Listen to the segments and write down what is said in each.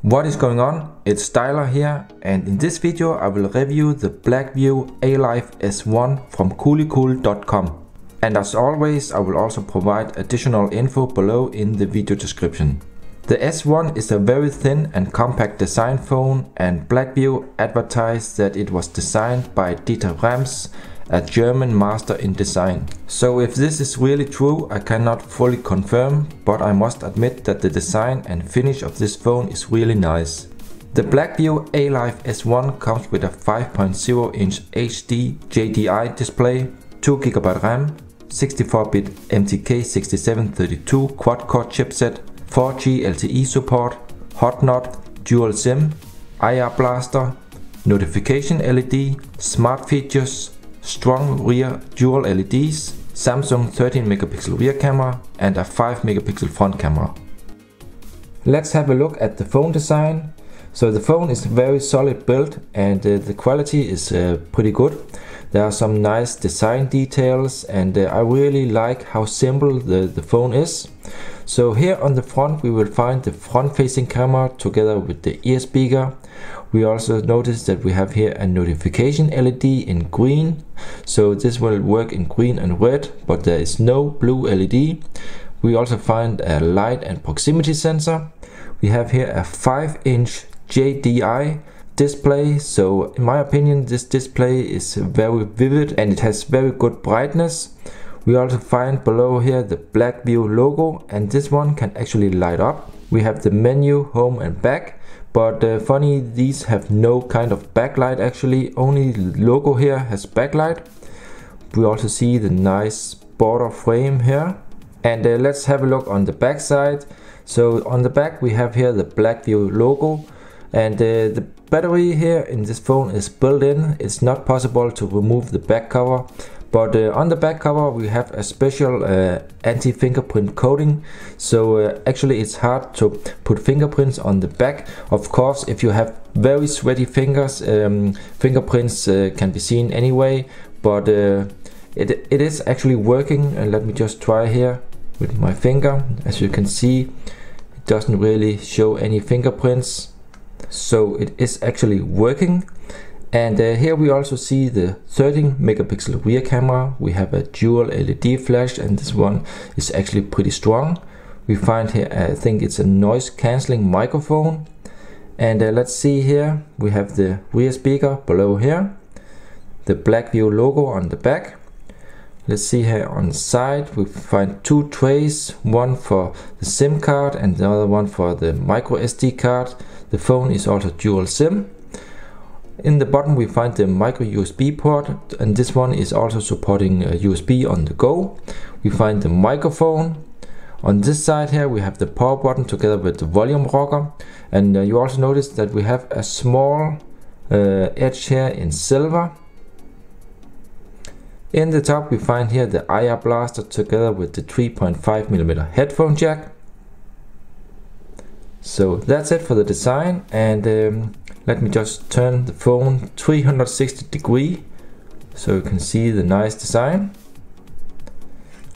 What is going on? It's Styler here, and in this video I will review the Blackview Alife S1 from coolicool.com. And as always, I will also provide additional info below in the video description. The S1 is a very thin and compact design phone, and Blackview advertised that it was designed by Dieter Rams, a German master in design. So if this is really true, I cannot fully confirm, but I must admit that the design and finish of this phone is really nice. The Blackview Alife S1 comes with a 5.0-inch HD JDI display, 2GB RAM, 64-bit MTK6732 quad-core chipset, 4G LTE support, hot nut, dual SIM, IR blaster, notification LED, smart features, strong rear dual LEDs, Samsung 13MP rear camera and a 5MP front camera. Let's have a look at the phone design. So the phone is very solid built, and the quality is pretty good. There are some nice design details, and I really like how simple the phone is. So here on the front we will find the front facing camera together with the ear speaker. We also notice that we have here a notification LED in green, so this will work in green and red, but there is no blue LED. We also find a light and proximity sensor. We have here a 5-inch JDI display, so in my opinion this display is very vivid and it has very good brightness. We also find below here the Blackview logo, and this one can actually light up. We have the menu, home and back, but funny, these have no kind of backlight actually, only logo here has backlight. We also see the nice border frame here. And let's have a look on the back side. So on the back we have here the Blackview logo, and the battery here in this phone is built in. It's not possible to remove the back cover. But on the back cover we have a special anti-fingerprint coating, so actually it's hard to put fingerprints on the back. Of course, if you have very sweaty fingers, fingerprints can be seen anyway, but it is actually working. And let me just try here with my finger. As you can see, it doesn't really show any fingerprints, so it is actually working. And here we also see the 13MP rear camera. We have a dual LED flash, and this one is actually pretty strong. We find here, I think it's a noise cancelling microphone. And let's see here, we have the rear speaker below here, the Blackview logo on the back. Let's see here on the side, we find two trays, one for the SIM card and the other one for the micro SD card. The phone is also dual SIM. In the bottom we find the micro USB port, and this one is also supporting USB on the go. We find the microphone. On this side here we have the power button together with the volume rocker, and you also notice that we have a small edge here in silver. In the top we find here the IR blaster together with the 3.5mm headphone jack. So that's it for the design, and let me just turn the phone 360 degrees so you can see the nice design.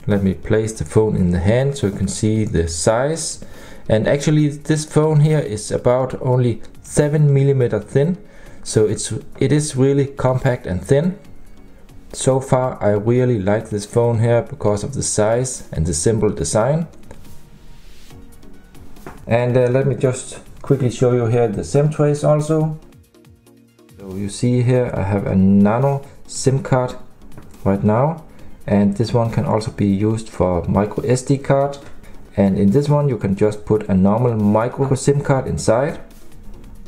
Let me place the phone in the hand so you can see the size. And actually this phone here is about only 7mm thin, so it is really compact and thin. So far I really like this phone here because of the size and the simple design. And let me just quickly show you here the SIM trays also. So you see here I have a nano SIM card right now, and this one can also be used for micro SD card. And in this one you can just put a normal micro SIM card inside.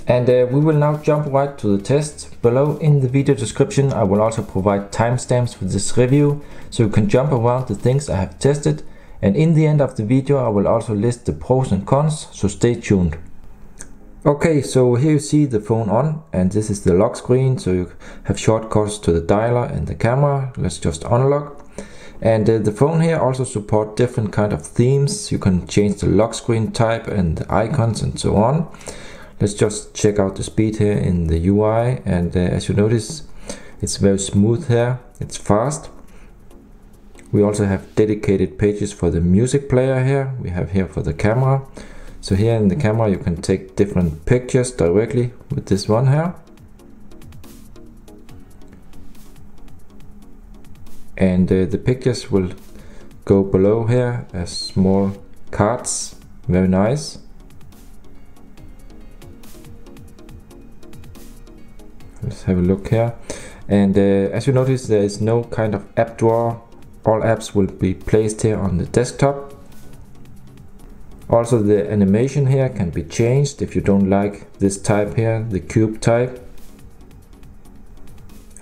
And we will now jump right to the test. Below in the video description I will also provide timestamps for this review, so you can jump around the things I have tested. And in the end of the video I will also list the pros and cons, so stay tuned. Okay, so here you see the phone on, and this is the lock screen, so you have shortcuts to the dialer and the camera. Let's just unlock. And the phone here also support different kind of themes. You can change the lock screen type and the icons and so on. Let's just check out the speed here in the UI, and as you notice it's very smooth here, it's fast. We also have dedicated pages for the music player here. We have here for the camera. So here in the camera you can take different pictures directly with this one here. And the pictures will go below here as small cards. Very nice. Let's have a look here. And as you notice, there is no kind of app drawer. All apps will be placed here on the desktop. Also, the animation here can be changed if you don't like this type here, the cube type.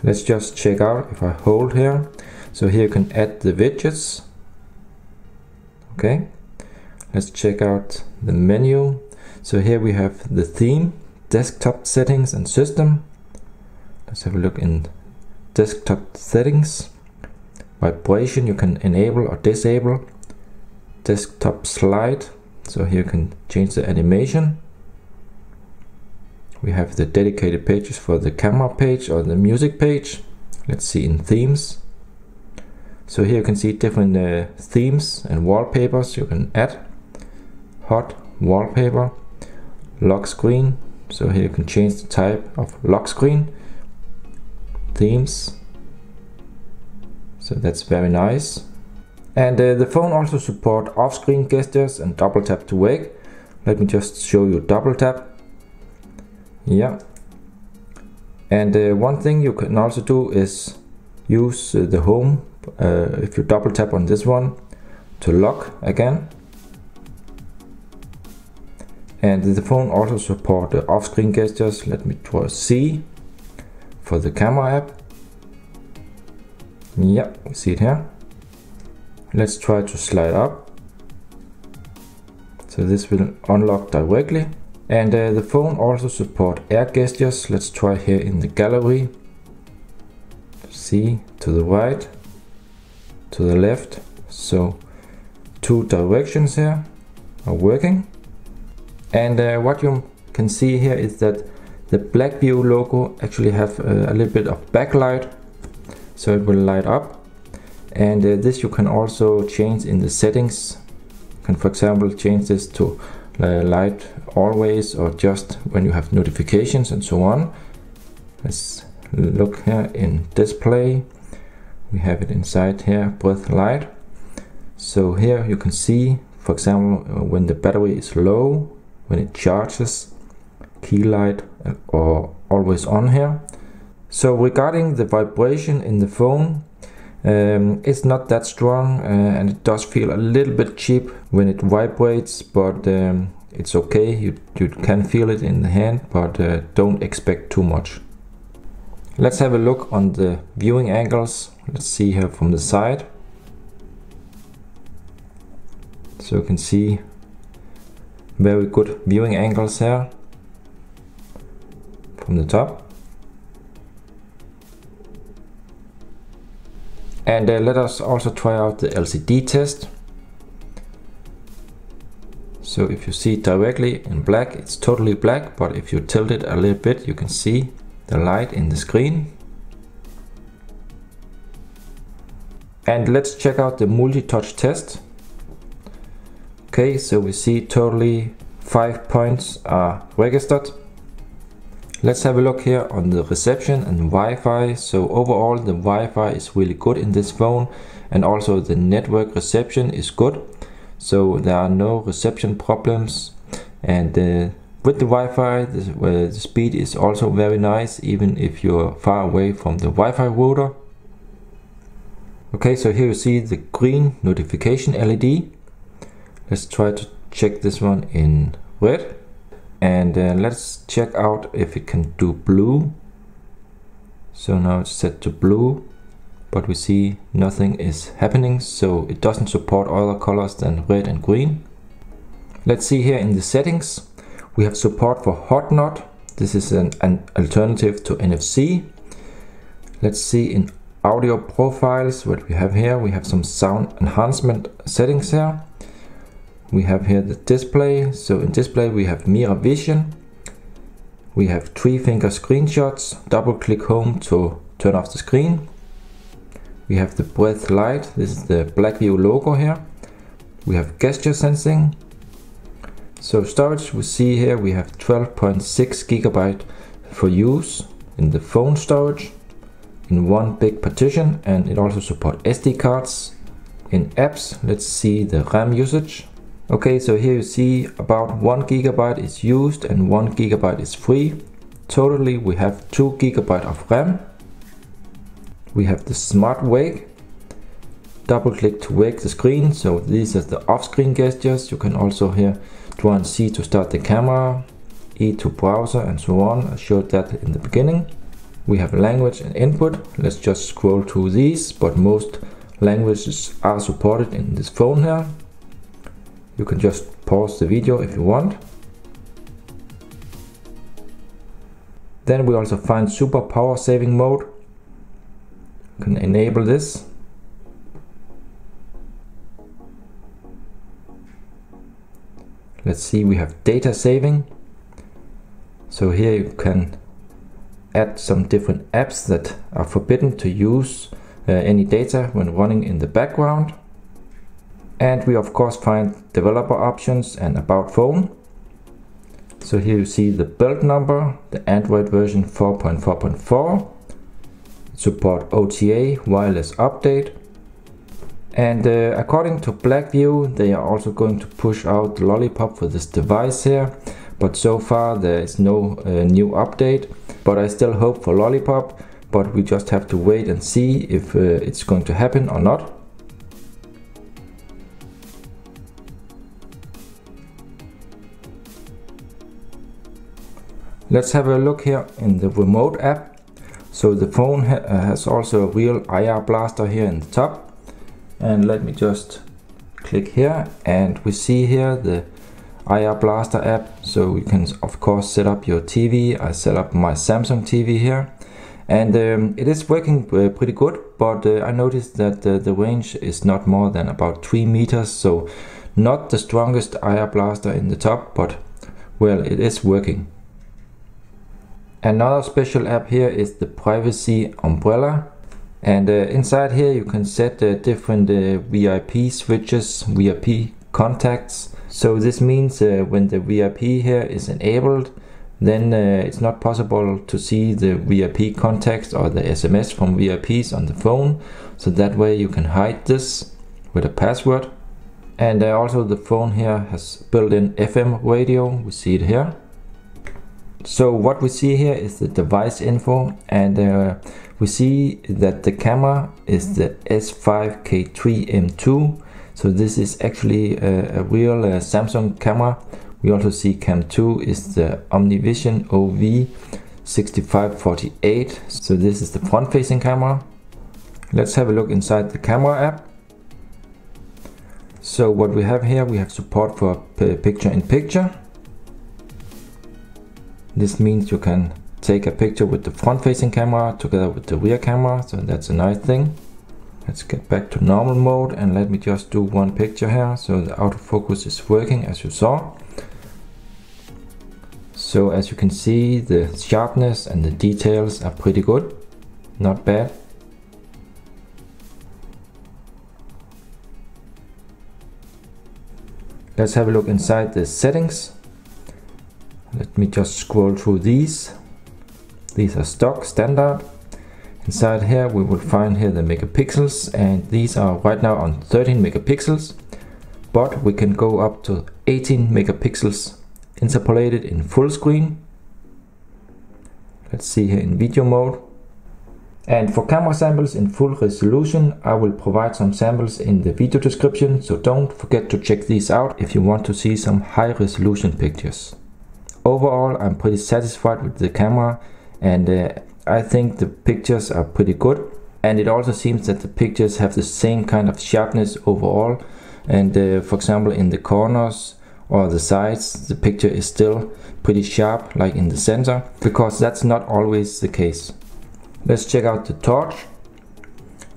Let's just check out if I hold here. So here you can add the widgets. Okay, let's check out the menu. So here we have the theme, desktop settings and system. Let's have a look in desktop settings. Vibration you can enable or disable. Desktop slide, so here you can change the animation. We have the dedicated pages for the camera page or the music page. Let's see in themes. So here you can see different themes and wallpapers you can add. Hot wallpaper, lock screen. So here you can change the type of lock screen. Themes. So that's very nice. And the phone also supports off-screen gestures and double tap to wake. Let me just show you double tap. Yeah. And one thing you can also do is use the home, if you double tap on this one, to lock again. And the phone also supports the off-screen gestures. Let me draw C for the camera app. Yeah, we see it here. Let's try to slide up. So this will unlock directly. And the phone also supports air gestures. Let's try here in the gallery. See, to the right, to the left. So two directions here are working. And what you can see here is that the Blackview logo actually have a little bit of backlight. So it will light up. And this you can also change in the settings. You can, for example, change this to light always or just when you have notifications and so on. Let's look here in display. We have it inside here, breath light. So here you can see, for example, when the battery is low, when it charges, key light or always on here. So regarding the vibration in the phone, it's not that strong and it does feel a little bit cheap when it vibrates, but it's okay. You can feel it in the hand, but don't expect too much. Let's have a look on the viewing angles. Let's see here from the side. So you can see very good viewing angles here from the top. And let us also try out the LCD test. So if you see directly in black, it's totally black, but if you tilt it a little bit, you can see the light in the screen. And let's check out the multi-touch test. Okay, so we see totally 5 points are registered. Let's have a look here on the reception and Wi-Fi. So overall the Wi-Fi is really good in this phone, and also the network reception is good. So there are no reception problems, and with the Wi-Fi the speed is also very nice, even if you're far away from the Wi-Fi router. Okay, so here you see the green notification LED. Let's try to check this one in red. And let's check out if it can do blue. So now it's set to blue, but we see nothing is happening, so it doesn't support other colors than red and green. Let's see here in the settings. We have support for hot nod. This is an alternative to NFC. Let's see in audio profiles what we have here. We have some sound enhancement settings here. We have here the display. So in display we have Miravision. We have 3-finger screenshots. Double click home to turn off the screen. We have the breath light. This is the Blackview logo here. We have gesture sensing. So storage, we see here we have 12.6 GB for use in the phone storage in one big partition, and it also supports SD cards. In apps, let's see the RAM usage. Okay, so here you see about 1 GB is used and 1 GB is free. Totally we have 2 GB of RAM. We have the smart wake. Double click to wake the screen. So these are the off-screen gestures. You can also here draw and C to start the camera, E to browser, and so on. I showed that in the beginning. We have language and input. Let's just scroll through these, but most languages are supported in this phone here. You can just pause the video if you want. Then we also find super power saving mode. You can enable this. Let's see, we have data saving. So here you can add some different apps that are forbidden to use any data when running in the background. And we of course find developer options and about phone. So here you see the build number, the Android version 4.4.4, support OTA, wireless update. And according to Blackview, they are also going to push out the Lollipop for this device here. But so far there is no new update. But I still hope for Lollipop, but we just have to wait and see if it's going to happen or not. Let's have a look here in the remote app. So the phone has also a real IR blaster here in the top. And let me just click here, and we see here the IR blaster app. So you can of course set up your TV. I set up my Samsung TV here, and it is working pretty good, but I noticed that the range is not more than about 3 meters. So not the strongest IR blaster in the top, but well, it is working. Another special app here is the privacy umbrella. And inside here you can set different VIP switches, VIP contacts. So this means when the VIP here is enabled, then it's not possible to see the VIP contacts or the SMS from VIPs on the phone. So that way you can hide this with a password. And also the phone here has built-in FM radio. We see it here. So what we see here is the device info, and we see that the camera is the S5K3M2. So this is actually a real Samsung camera. We also see Cam 2 is the Omnivision OV6548. So this is the front-facing camera. Let's have a look inside the camera app. So what we have here, we have support for picture-in-picture. This means you can take a picture with the front-facing camera together with the rear camera, so that's a nice thing. Let's get back to normal mode and let me just do one picture here. So the autofocus is working, as you saw. So as you can see, the sharpness and the details are pretty good, not bad. Let's have a look inside the settings. Let me just scroll through these. These are stock, standard. Inside here we will find here the megapixels, and these are right now on 13 megapixels. But we can go up to 18 megapixels interpolated in full screen. Let's see here in video mode. And for camera samples in full resolution, I will provide some samples in the video description, so don't forget to check these out if you want to see some high resolution pictures. Overall, I'm pretty satisfied with the camera, and I think the pictures are pretty good. And it also seems that the pictures have the same kind of sharpness overall. And for example, in the corners or the sides, the picture is still pretty sharp, like in the center, because that's not always the case. Let's check out the torch.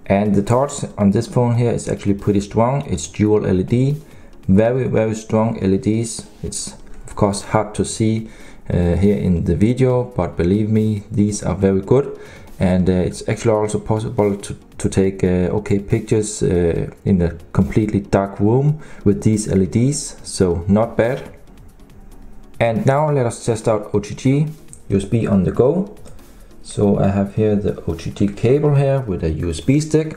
And the torch on this phone here is actually pretty strong. It's dual LED, very strong LEDs. It's of course hard to see here in the video, but believe me, these are very good. And it's actually also possible to take okay pictures in a completely dark room with these LEDs, so not bad. And now let us test out OTG USB on the go. So I have here the OTG cable here with a USB stick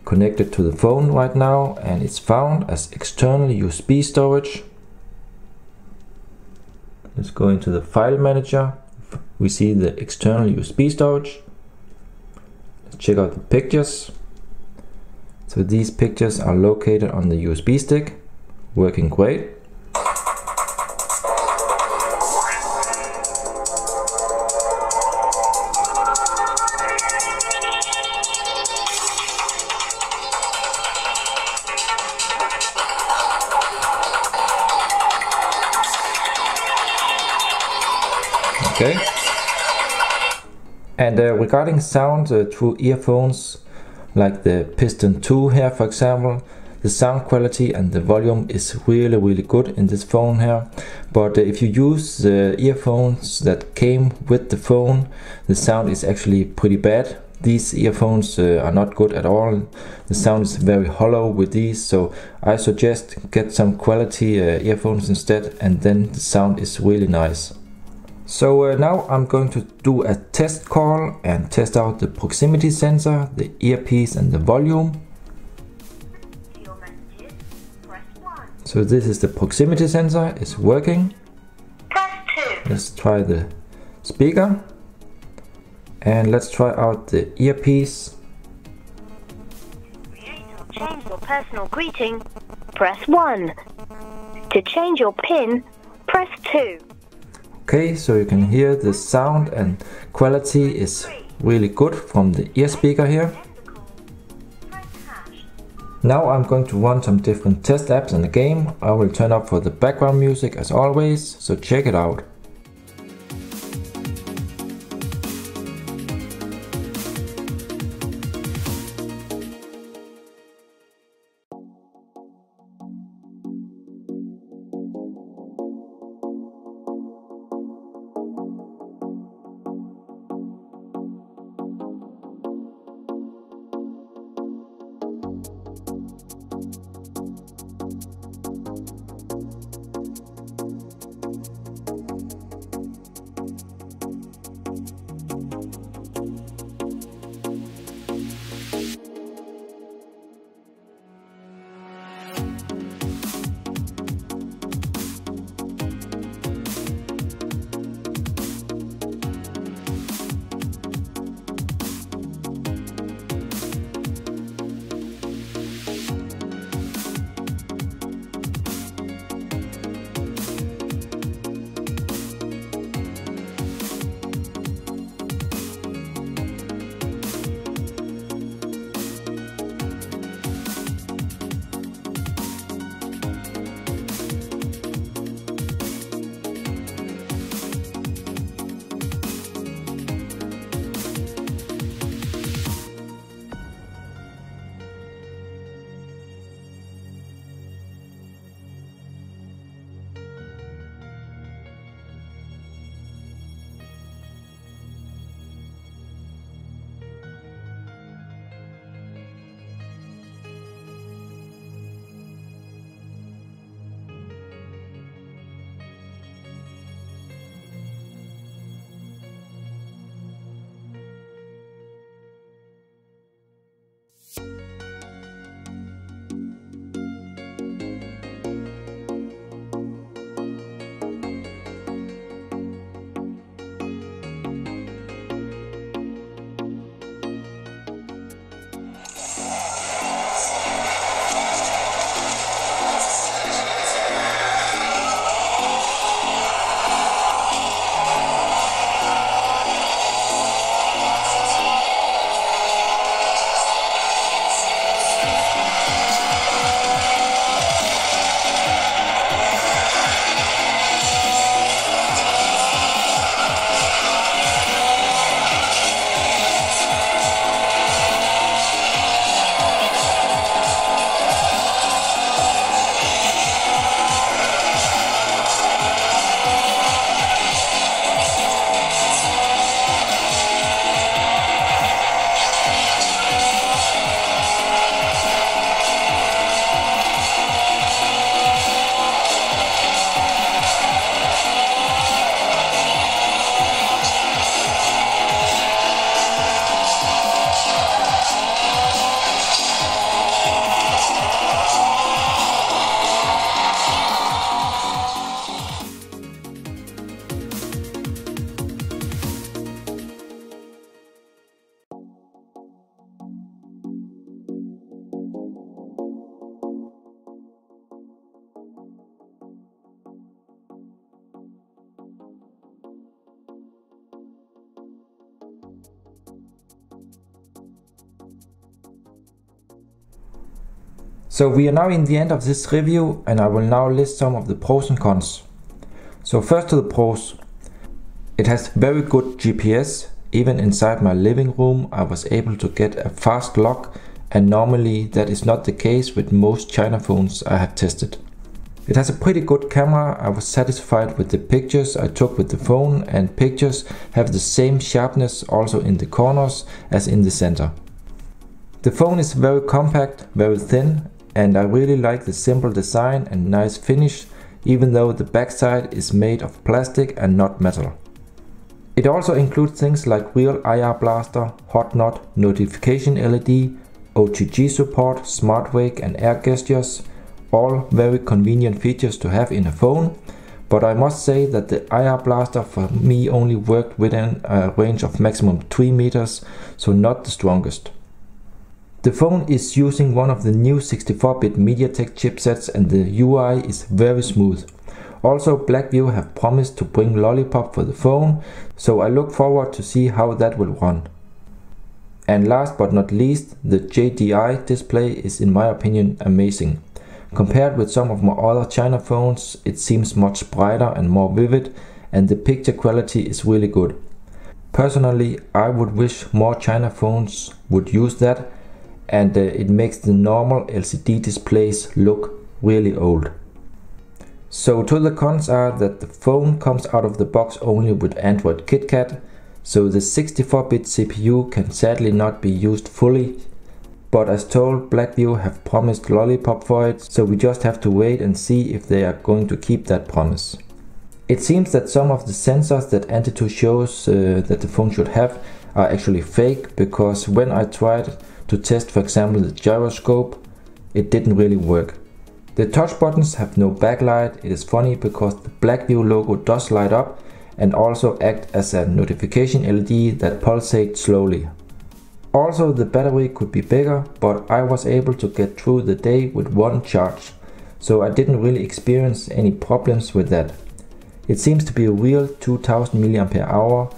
connected to the phone right now, and it's found as external USB storage. Let's go into the file manager. We see the external USB storage. Let's check out the pictures. So these pictures are located on the USB stick, working great. Okay. And regarding sound through earphones, like the Piston 2 here for example, the sound quality and the volume is really good in this phone here. But if you use the earphones that came with the phone, the sound is actually pretty bad. These earphones are not good at all. The sound is very hollow with these, so I suggest get some quality earphones instead, and then the sound is really nice. So now I'm going to do a test call and test out the proximity sensor, the earpiece and the volume. So this is the proximity sensor, it's working. Let's try the speaker. And let's try out the earpiece. Change your personal greeting, press 1. To change your PIN, press 2. Okay, so you can hear the sound and quality is really good from the ear speaker here. Now I'm going to run some different test apps in the game. I will turn up for the background music as always, so check it out. So we are now in the end of this review, and I will now list some of the pros and cons. So first to the pros. It has very good GPS. Even inside my living room I was able to get a fast lock, and normally that is not the case with most China phones I have tested. It has a pretty good camera. I was satisfied with the pictures I took with the phone, and pictures have the same sharpness also in the corners as in the center. The phone is very compact, very thin, and I really like the simple design and nice finish, even though the backside is made of plastic and not metal. It also includes things like real IR blaster, hot knot, notification LED, OTG support, smart wake and air gestures, all very convenient features to have in a phone, but I must say that the IR blaster for me only worked within a range of maximum 3 meters, so not the strongest. The phone is using one of the new 64-bit MediaTek chipsets, and the UI is very smooth. Also, Blackview have promised to bring Lollipop for the phone, so I look forward to see how that will run. And last but not least, the JDI display is in my opinion amazing. Compared with some of my other China phones, it seems much brighter and more vivid, and the picture quality is really good. Personally, I would wish more China phones would use that, and it makes the normal LCD displays look really old. So to the cons are that the phone comes out of the box only with Android KitKat, so the 64-bit CPU can sadly not be used fully, but as told, Blackview have promised Lollipop for it, so we just have to wait and see if they are going to keep that promise. It seems that some of the sensors that AnTuTu shows that the phone should have are actually fake, because when I tried to test, for example, the gyroscope, it didn't really work. The touch buttons have no backlight. It is funny because the Blackview logo does light up and also act as a notification LED that pulsates slowly. Also, the battery could be bigger, but I was able to get through the day with one charge, so I didn't really experience any problems with that. It seems to be a real 2000 mAh.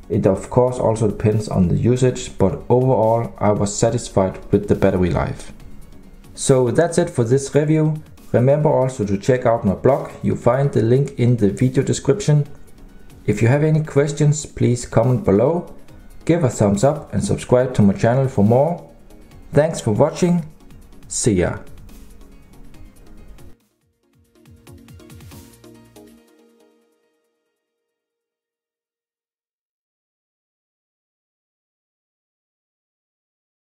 It of course also depends on the usage, but overall I was satisfied with the battery life. So that's it for this review. Remember also to check out my blog. You find the link in the video description. If you have any questions, please comment below. Give a thumbs up and subscribe to my channel for more. Thanks for watching. See ya.